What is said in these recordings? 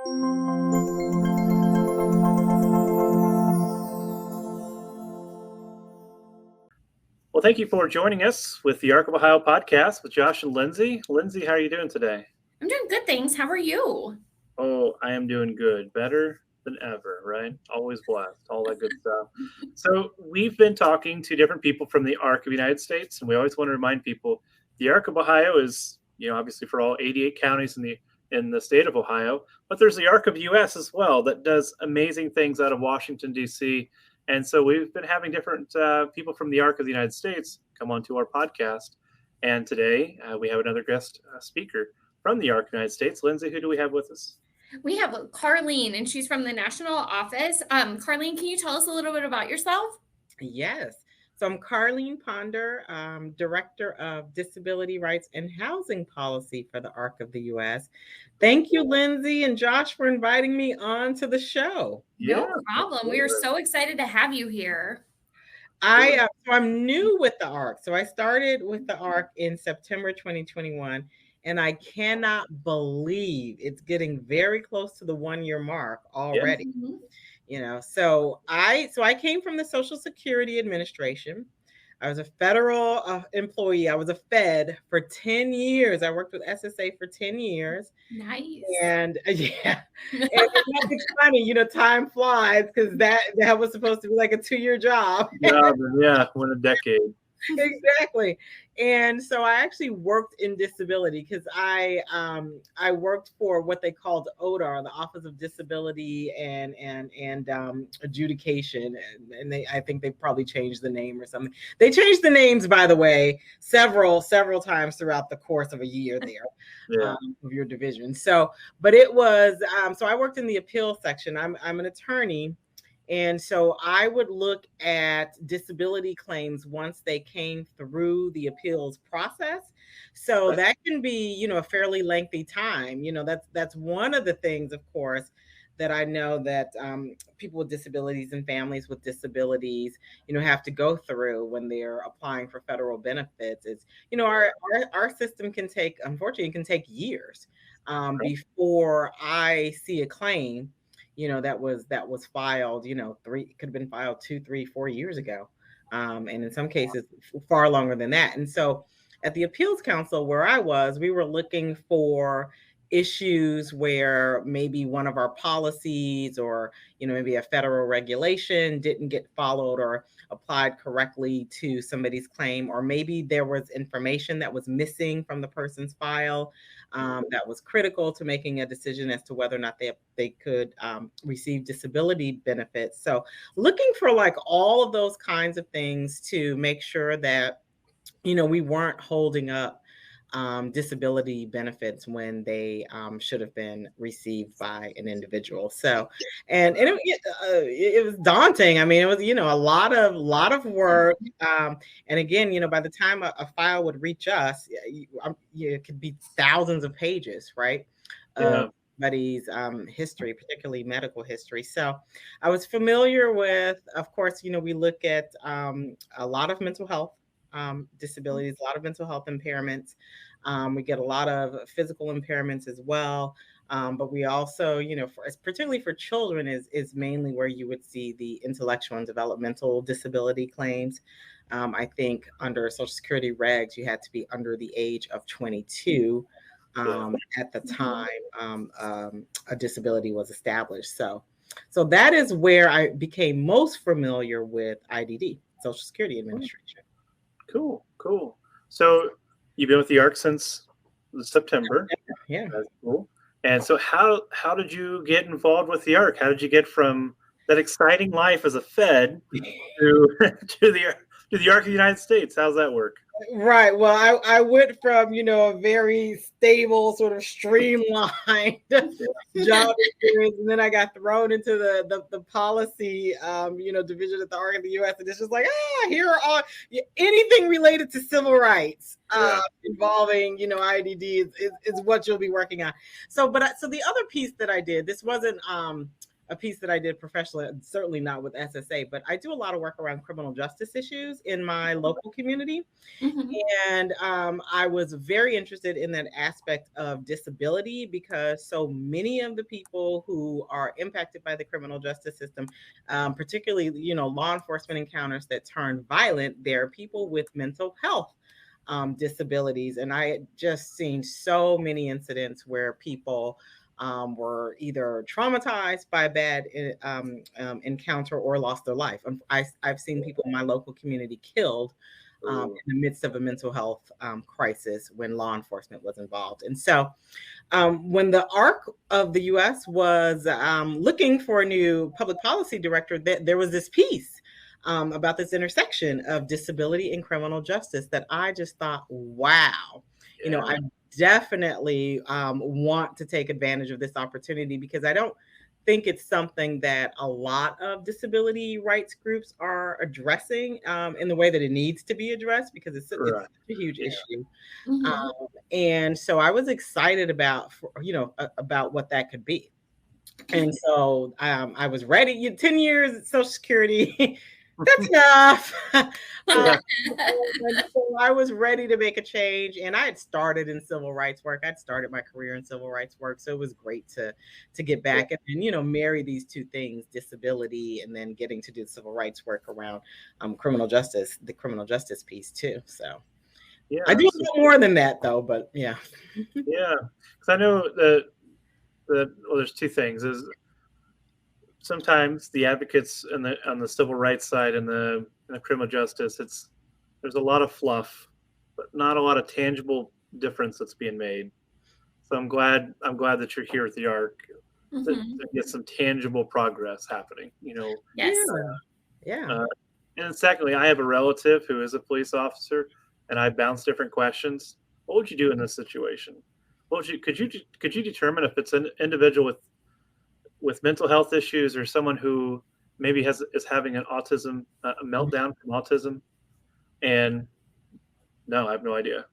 Well, thank you for joining us with the Ark of Ohio podcast with Josh and Lindsey. Lindsey, how are you doing today? I'm doing good, thanks. How are you? Oh, I am doing good. Better than ever, right? Always blessed, all that good stuff. So we've been talking to different people from the Ark of the United States, and we always want to remind people the Ark of Ohio is, obviously for all 88 counties in the state of Ohio, but there's the Ark of US as well that does amazing things out of Washington, D.C. And so we've been having different people from the Ark of the United States come onto our podcast. And today we have another guest speaker from the Ark of the United States. Lindsey, who do we have with us? We have Carlean, and she's from the national office. Carlean, can you tell us a little bit about yourself? Yes. So I'm Carlean Ponder, Director of Disability Rights and Housing Policy for the Ark of the U.S. Thank you, Lindsey and Josh, for inviting me on to the show. No problem. We are so excited to have you here. I'm new with the Ark. So I started with the Ark in September 2021, and I cannot believe it's getting very close to the 1-year mark already. Mm-hmm. So I came from the Social Security Administration. I was a federal employee. I was a Fed for 10 years. I worked with SSA for 10 years. Nice. And yeah, and it's funny, time flies because that was supposed to be like a 2-year job. Yeah, win a decade. Exactly. And so I actually worked in disability because I worked for what they called ODAR, the Office of Disability and Adjudication, and I think they probably changed the name or something. They changed the names, by the way, several times throughout the course of a year there of your division. So, but it was so I worked in the appeal section. I'm an attorney. And so I would look at disability claims once they came through the appeals process. So that can be, a fairly lengthy time. That's one of the things, of course, that I know that people with disabilities and families with disabilities, have to go through when they're applying for federal benefits. Is, our system unfortunately, can take years before I see a claim that was filed, could have been filed 2, 3, 4 years ago. And in some cases, far longer than that. And so at the Appeals Council where I was, we were looking for issues where maybe one of our policies or, maybe a federal regulation didn't get followed or applied correctly to somebody's claim, or maybe there was information that was missing from the person's file that was critical to making a decision as to whether or not they could receive disability benefits. So looking for like all of those kinds of things to make sure that, we weren't holding up disability benefits when they should have been received by an individual. So, and it was daunting. I mean, it was, a lot of work. And again, by the time a file would reach us, it could be thousands of pages, right? Somebody's history, particularly medical history. So I was familiar with, of course, we look at a lot of mental health disabilities, a lot of mental health impairments. We get a lot of physical impairments as well. But we also, particularly for children is mainly where you would see the intellectual and developmental disability claims. I think under Social Security regs, you had to be under the age of 22 at the time a disability was established. So that is where I became most familiar with IDD, Social Security Administration. Cool. So you've been with the Ark since September. Yeah. That's cool. And so how did you get involved with the Ark? How did you get from that exciting life as a Fed to the Ark of the United States? How's that work? Right. Well, I went from, a very stable, sort of streamlined job experience, and then I got thrown into the policy, division at the Ark of the U.S. And it's just like, here are all anything related to civil rights involving, IDD is what you'll be working on. So the other piece that I did, this wasn't a piece that I did professionally, certainly not with SSA, but I do a lot of work around criminal justice issues in my local community. Mhm. And I was very interested in that aspect of disability because so many of the people who are impacted by the criminal justice system, particularly, law enforcement encounters that turn violent, they're people with mental health disabilities. And I had just seen so many incidents where people were either traumatized by a bad encounter or lost their life. I've seen people in my local community killed in the midst of a mental health crisis when law enforcement was involved. And so when the ARC of the US was looking for a new public policy director, there was this piece about this intersection of disability and criminal justice that I just thought, wow, I definitely want to take advantage of this opportunity because I don't think it's something that a lot of disability rights groups are addressing in the way that it needs to be addressed because it's such a huge issue. And so I was excited about what that could be. And so I was ready. 10 years at Social Security, that's enough. And so I was ready to make a change. And I had started in civil rights work. I'd started my career in civil rights work. So it was great to get back and, marry these two things, disability, and then getting to do civil rights work around criminal justice, the criminal justice piece too. So I do a little more than that though, but yeah. Yeah. Because I know that there's two things. Is sometimes the advocates on the civil rights side and the criminal justice, there's a lot of fluff, but not a lot of tangible difference that's being made. So I'm glad that you're here at the ARC to get some tangible progress happening. Yes. And secondly, I have a relative who is a police officer, and I bounce different questions. What would you do in this situation? Could you determine if it's an individual with mental health issues or someone who maybe is having an autism, a meltdown from autism? And no, I have no idea.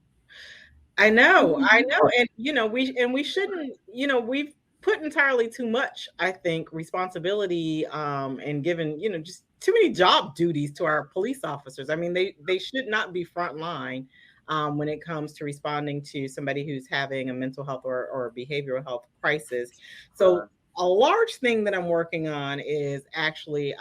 I know. And, we shouldn't, we've put entirely too much, I think, responsibility and given, just too many job duties to our police officers. I mean, they should not be frontline when it comes to responding to somebody who's having a mental health or behavioral health crisis. So a large thing that I'm working on is actually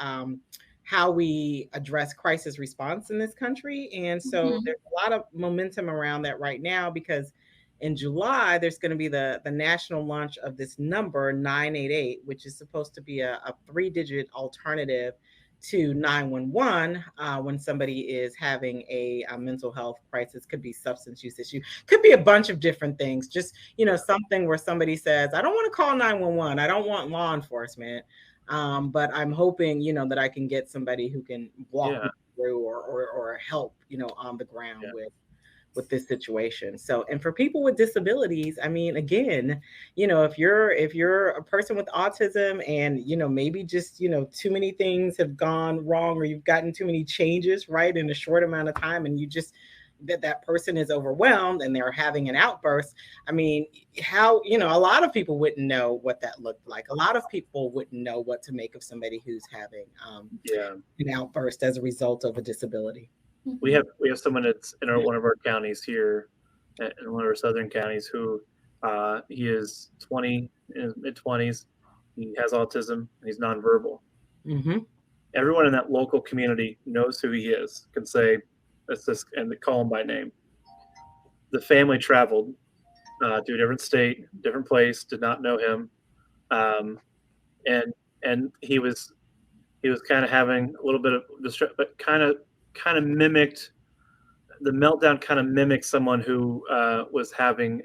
how we address crisis response in this country. And so there's a lot of momentum around that right now because in July, there's going to be the national launch of this number 988, which is supposed to be a 3-digit alternative to 911 when somebody is having a mental health crisis. Could be substance use issue, could be a bunch of different things. Just, something where somebody says, I don't want to call 911. I don't want law enforcement. But I'm hoping, that I can get somebody who can walk me through or help, on the ground with this situation. So, and for people with disabilities, I mean, again, if you're a person with autism and, maybe just, too many things have gone wrong or you've gotten too many changes, right, in a short amount of time, and you just, that person is overwhelmed and they're having an outburst. I mean, how, a lot of people wouldn't know what that looked like. A lot of people wouldn't know what to make of somebody who's having an outburst as a result of a disability. We have someone that's in one of our counties here, in one of our southern counties, who he is 20, in his mid-20s. He has autism and he's nonverbal. Everyone in that local community knows who he is, can say, "That's this," and they call him by name. The family traveled to a different state, different place, did not know him, and he was kind of having a little bit of distress, but kind of mimicked the meltdown. Kind of mimicked someone who was having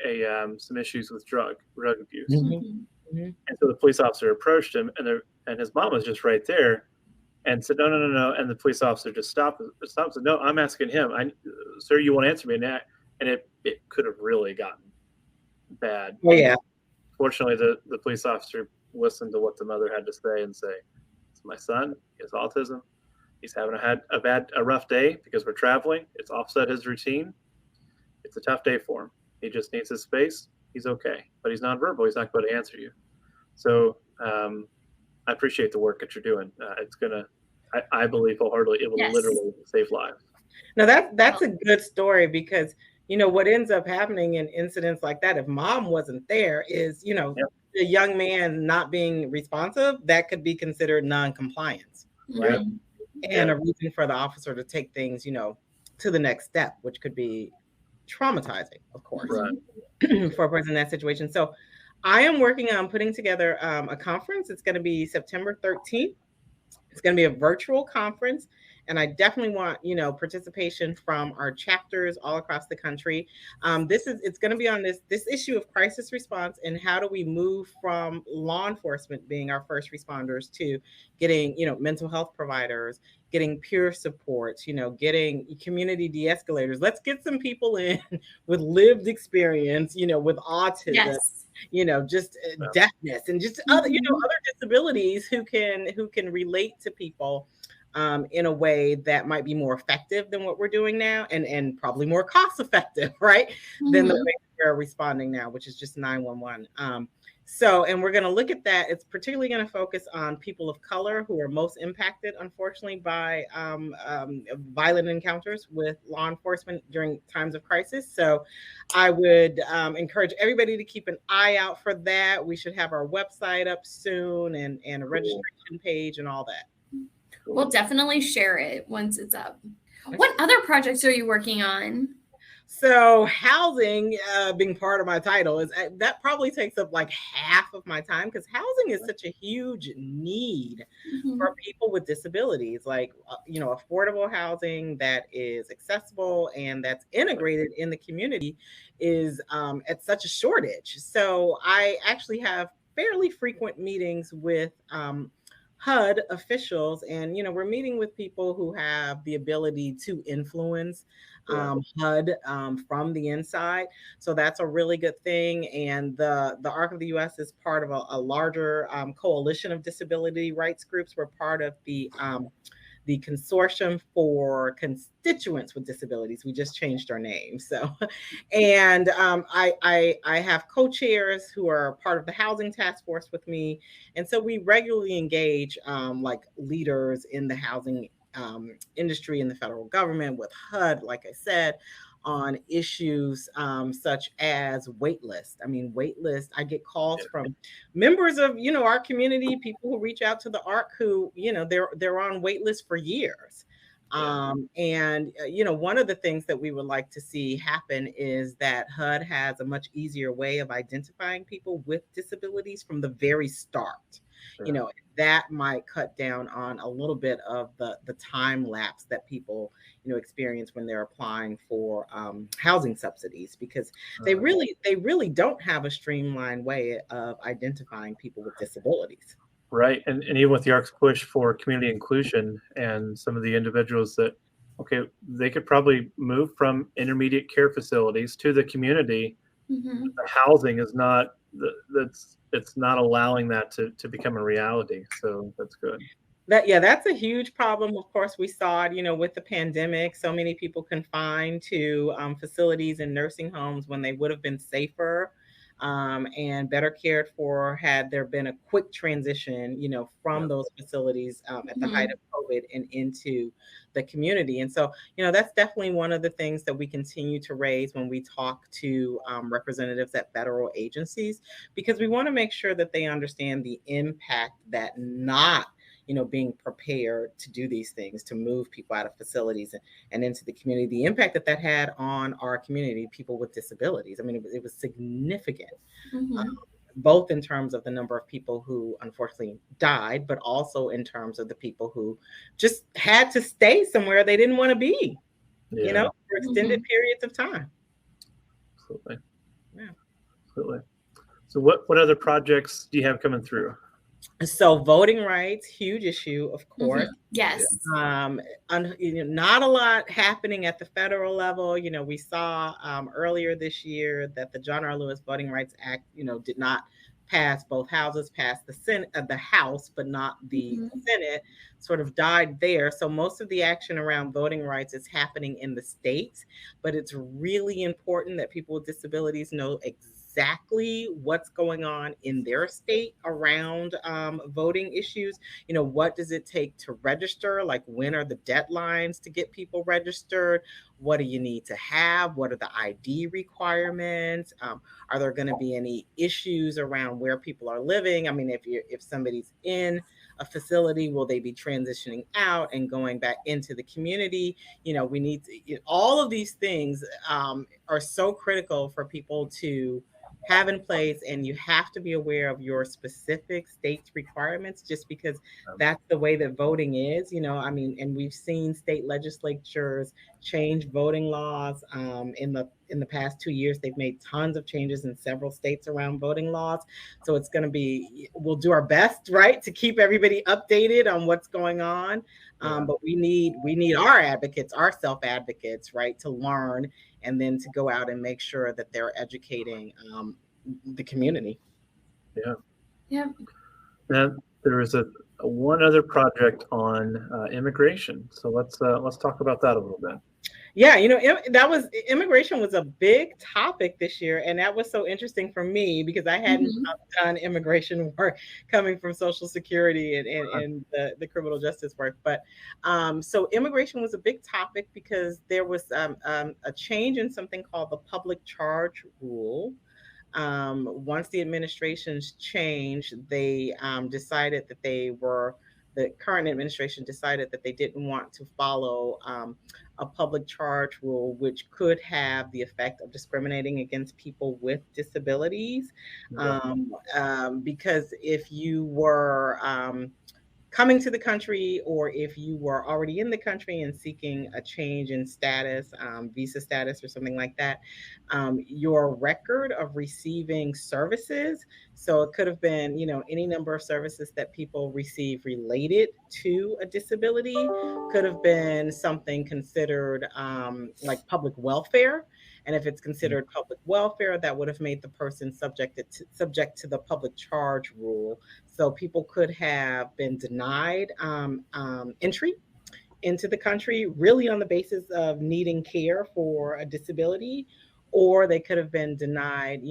some issues with drug abuse. And so the police officer approached him, and his mom was just right there, and said, no. And the police officer just stopped and said, no, I'm asking him. Sir, you won't answer me. And it could have really gotten bad. Oh, yeah. Fortunately, the police officer listened to what the mother had to say and say, it's my son. He has autism. He's having a rough day because we're traveling. It's offset his routine. It's a tough day for him. He just needs his space. He's okay. But he's nonverbal. He's not going to answer you. So I appreciate the work that you're doing. It's gonna, I believe wholeheartedly, it will literally save lives. Now that's a good story, because what ends up happening in incidents like that, if mom wasn't there, is the young man not being responsive, that could be considered non-compliance, right? And a reason for the officer to take things to the next step, which could be traumatizing, of course, for a person in that situation. So I am working on putting together a conference. It's going to be September 13th. It's going to be a virtual conference, and I definitely want participation from our chapters all across the country. It's going to be on this issue of crisis response, and how do we move from law enforcement being our first responders to getting mental health providers, getting peer supports, getting community de-escalators. Let's get some people in with lived experience, with autism. Just deafness and just other disabilities who can relate to people in a way that might be more effective than what we're doing now, and probably more cost effective, right? Than the way we're responding now, which is just 911. And we're going to look at that. It's particularly going to focus on people of color who are most impacted, unfortunately, by violent encounters with law enforcement during times of crisis. So I would encourage everybody to keep an eye out for that. We should have our website up soon, and a registration page and all that. We'll definitely share it once it's up. What other projects are you working on? So housing, being part of my title, is that probably takes up like half of my time, because housing is such a huge need for people with disabilities. Like affordable housing that is accessible and that's integrated in the community is at such a shortage. So I actually have fairly frequent meetings with HUD officials, and we're meeting with people who have the ability to influence HUD from the inside. So that's a really good thing. And the ARC of the US is part of a larger coalition of disability rights groups. We're part of the Consortium for Constituents with Disabilities. We just changed our name. So, and I have co-chairs who are part of the housing task force with me. And so we regularly engage like leaders in the housing industry in the federal government, with HUD, like I said, on issues such as waitlist. Waitlist. I get calls from members of our community, people who reach out to the ARC who they're on waitlist for years. And one of the things that we would like to see happen is that HUD has a much easier way of identifying people with disabilities from the very start. That might cut down on a little bit of the time lapse that people experience when they're applying for housing subsidies, because they really don't have a streamlined way of identifying people with disabilities. Right. And even with the ARC's push for community inclusion, and some of the individuals that, they could probably move from intermediate care facilities to the community. The housing is not, it's not allowing that to become a reality. So that's good. That's a huge problem. Of course, we saw it, with the pandemic, so many people confined to facilities and nursing homes when they would have been safer and better cared for had there been a quick transition, from those facilities at the height of COVID and into the community. And so, that's definitely one of the things that we continue to raise when we talk to representatives at federal agencies, because we want to make sure that they understand the impact that not being prepared to do these things, to move people out of facilities and into the community, the impact that had on our community, people with disabilities. It was significant, both in terms of the number of people who unfortunately died, but also in terms of the people who just had to stay somewhere they didn't want to be, for extended periods of time. Absolutely. Yeah. Absolutely. So what other projects do you have coming through? So voting rights, huge issue, of course. Yes. Not a lot happening at the federal level. We saw earlier this year that the John R. Lewis Voting Rights Act, did not pass both houses, passed the Senate, the House, but not the Senate, sort of died there. So most of the action around voting rights is happening in the states, but it's really important that people with disabilities know exactly exactly what's going on in their state around voting issues. What does it take to register? Like, when are the deadlines to get people registered? What do you need to have? What are the ID requirements? Are there going to be any issues around where people are living? I mean, if somebody's in a facility, will they be transitioning out and going back into the community? We need to, all of these things are so critical for people to have in place, and you have to be aware of your specific state's requirements, just because that's the way that voting is. And we've seen state legislatures change voting laws in the past 2 years. They've made tons of changes in several states around voting laws. So it's going to be, we'll do our best, right, to keep everybody updated on what's going on. But we need our advocates, our self-advocates, right, to learn and then to go out and make sure that they're educating the community. Yeah. Yeah. There is a one other project on immigration. So let's talk about that a little bit. Yeah, immigration was a big topic this year, and that was so interesting for me because I hadn't done immigration work coming from Social Security and the criminal justice work. But so immigration was a big topic because there was a change in something called the public charge rule. Once the administrations changed, they decided that the current administration decided that they didn't want to follow a public charge rule, which could have the effect of discriminating against people with disabilities. Because if you were coming to the country, or if you were already in the country and seeking a change in status, visa status or something like that, your record of receiving services, so it could have been, any number of services that people receive related to a disability, could have been something considered like public welfare. And if it's considered public welfare, that would have made the person subject to the public charge rule. So people could have been denied entry into the country, really on the basis of needing care for a disability, or they could have been denied,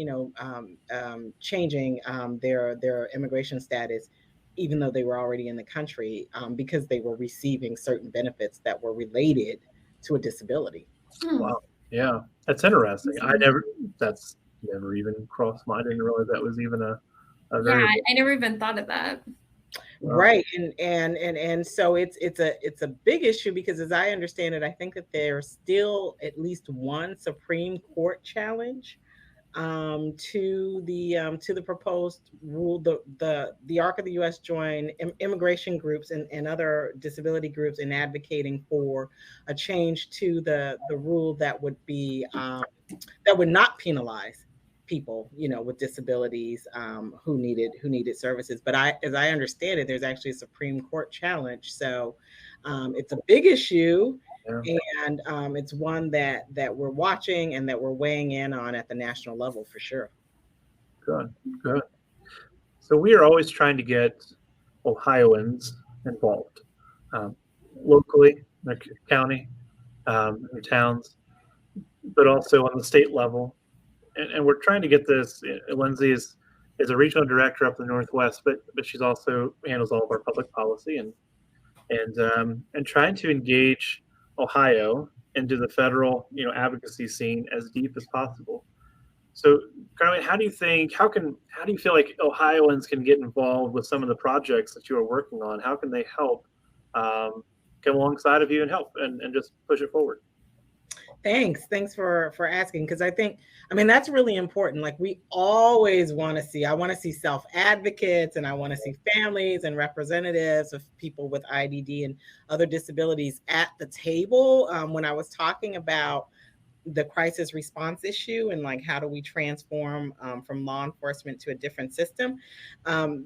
changing their immigration status, even though they were already in the country, because they were receiving certain benefits that were related to a disability. Wow. Yeah, that's interesting. That's never even crossed my mind. I didn't realize that was even a variable. Yeah, I never even thought of that. Right. And so it's a big issue because, as I understand it, I think that there's still at least one Supreme Court challenge to the proposed rule. The ARC of the U.S. joined immigration groups and other disability groups in advocating for a change to the rule that would be that would not penalize people, with disabilities who needed services. But as I understand it, there's actually a Supreme Court challenge. So it's a big issue. Yeah. And it's one that we're watching and that we're weighing in on at the national level for sure. Good. So we are always trying to get Ohioans involved locally, in the county, in towns, but also on the state level. And we're trying to get this. Lindsey is a regional director up in the Northwest, but she's also handles all of our public policy and trying to engage Ohio into the federal, advocacy scene as deep as possible. So, Carlean, how do you feel like Ohioans can get involved with some of the projects that you are working on? How can they help come alongside of you and help and just push it forward? Thanks for asking, because I think, that's really important. Like, we always want to see, I want to see self-advocates, and I want to see families and representatives of people with IDD and other disabilities at the table. When I was talking about the crisis response issue and like, how do we transform from law enforcement to a different system,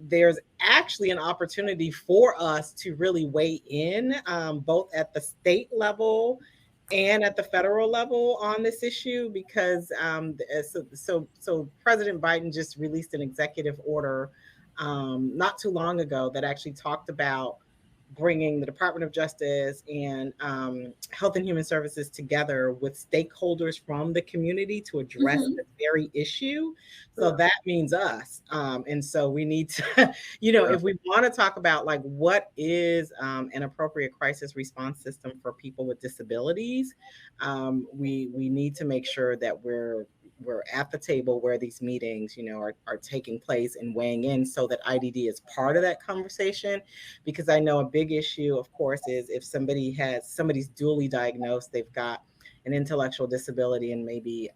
there's actually an opportunity for us to really weigh in, both at the state level and at the federal level on this issue, because so President Biden just released an executive order not too long ago that actually talked about bringing the Department of Justice and Health and Human Services together with stakeholders from the community to address this very issue. So that means us. And so we need to, if we want to talk about like what is an appropriate crisis response system for people with disabilities, we need to make sure that we're at the table where these meetings, are taking place and weighing in, so that IDD is part of that conversation. Because I know a big issue, of course, is if somebody's dually diagnosed, they've got an intellectual disability and maybe,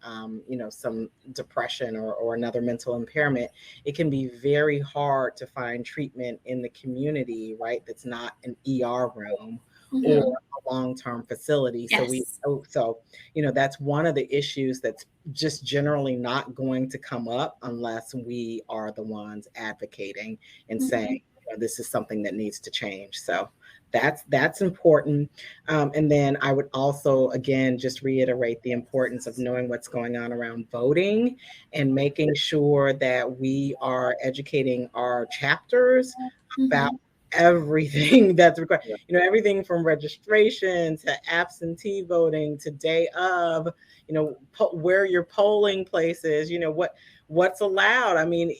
some depression or another mental impairment, it can be very hard to find treatment in the community, right? That's not an ER room or a long-term facility. Yes. So that's one of the issues that's just generally not going to come up unless we are the ones advocating and saying, this is something that needs to change. So that's important. And then I would also, again, just reiterate the importance of knowing what's going on around voting and making sure that we are educating our chapters about everything that's required, everything from registration to absentee voting to day of, where your polling places, what's allowed. I mean,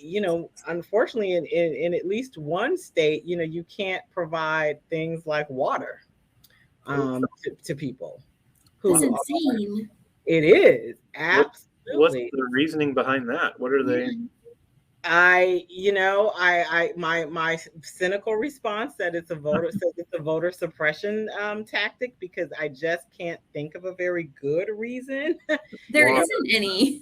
unfortunately in at least one state, you can't provide things like water to people. That's insane. It is. Absolutely. What's the reasoning behind that? What are they? My cynical response that it's a voter suppression tactic, because I just can't think of a very good reason. There isn't any.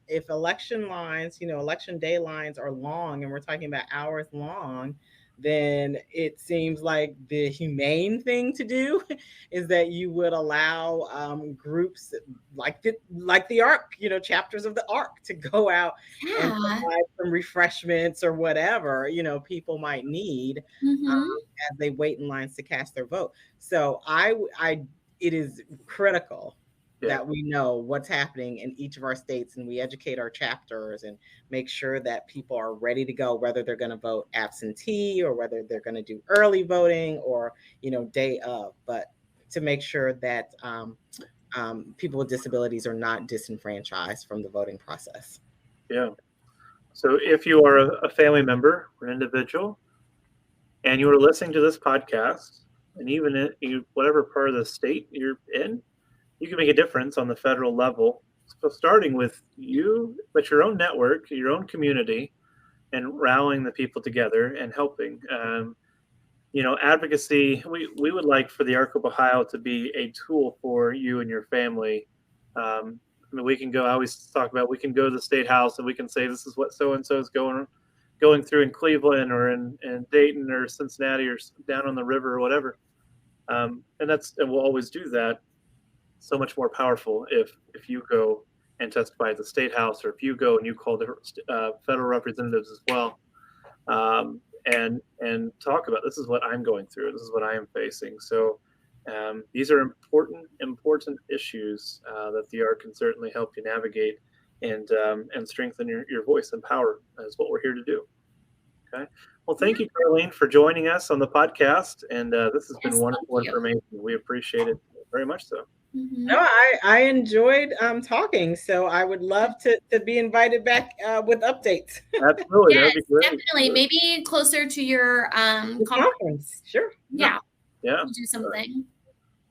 if election lines, election day lines are long, and we're talking about hours long, then it seems like the humane thing to do is that you would allow groups like the ARC, chapters of the ARC, to go out and provide some refreshments or whatever, people might need as they wait in lines to cast their vote. So it is critical that we know what's happening in each of our states, and we educate our chapters and make sure that people are ready to go, whether they're going to vote absentee or whether they're going to do early voting or, day of, but to make sure that people with disabilities are not disenfranchised from the voting process. Yeah. So if you are a family member or an individual and you are listening to this podcast, and even in whatever part of the state you're in, you can make a difference on the federal level. So starting with you, but your own network, your own community, and rallying the people together and helping. Advocacy, we would like for the ARC of Ohio to be a tool for you and your family. We can go, I always talk about, we can go to the state house and we can say, this is what so-and-so is going through in Cleveland or in Dayton or Cincinnati or down on the river or whatever. And we'll always do that. So much more powerful if you go and testify at the state house, or if you go and you call the federal representatives as well, and talk about, this is what I'm going through, this is what I am facing. So these are important issues that the ARC can certainly help you navigate and strengthen your voice and power. Is what we're here to do. Okay. Well, thank you, Carlean, for joining us on the podcast, and this has been wonderful information. We appreciate it very much. So. No, I enjoyed talking, so I would love to be invited back with updates. Absolutely. Yes, that'd be great. Definitely. Maybe closer to your conference. Sure. Yeah. We'll do something.